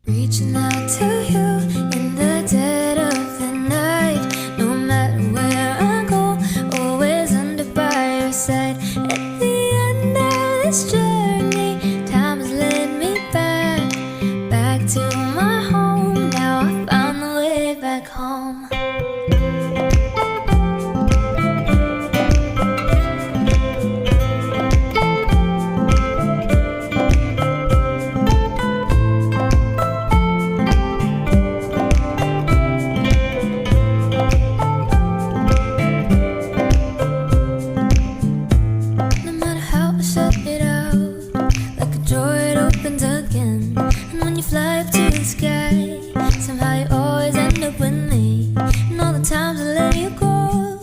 Reaching out to you in the dead of the night. No matter where I go, always under by your side. At the end of this journey, time has led me back to my home. Now I found the way back home. Fly up to the sky, somehow you always end up with me. And all the times I let you go,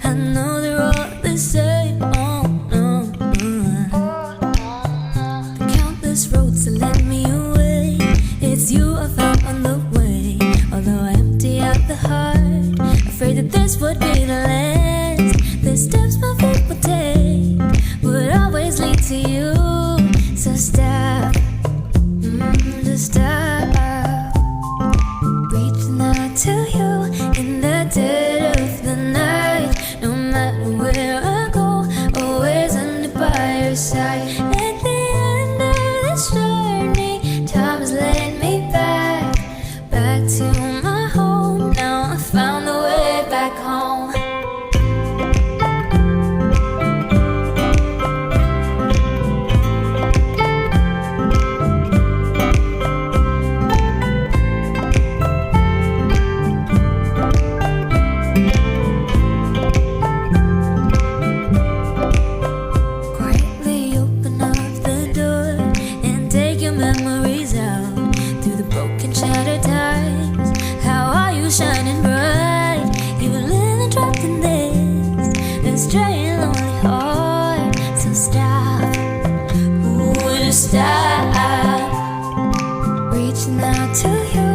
I know they're all the same. Oh no, the countless roads that led me away, it's you I found on the way. Although I empty out the heart, afraid that this would be the last. The steps my feet would take would always lead to you. So stop. Stop reaching out to you in the dead of the night. No matter where I go, always under by your side. At the end of this journey, time has led me back to my home. Now I found the way back home. Memories out through the broken, shattered times. How are you shining bright? You were living trapped in this strange, lonely heart. So stop, ooh, just stop. Reaching out to you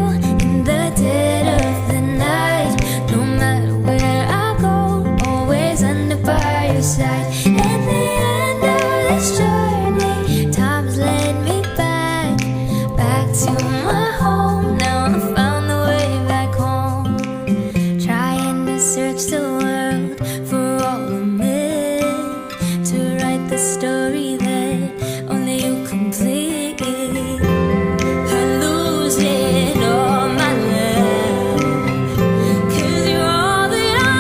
in the dead of the night. No matter where I go, always under by your side. At the end of this journey, time has led me back to my home. Now I found the way back home. Trying to search the world for all of me, to write the story that only you complete. I lose it all, my love, 'cause you're all that I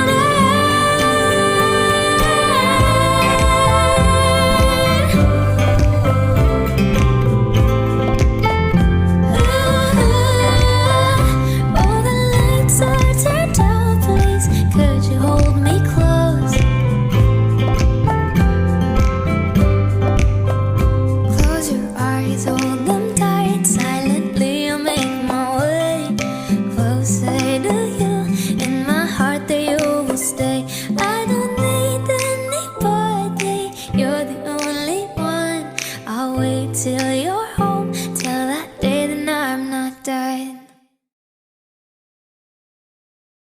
stay. I don't need anybody, you're the only one. I'll wait till you're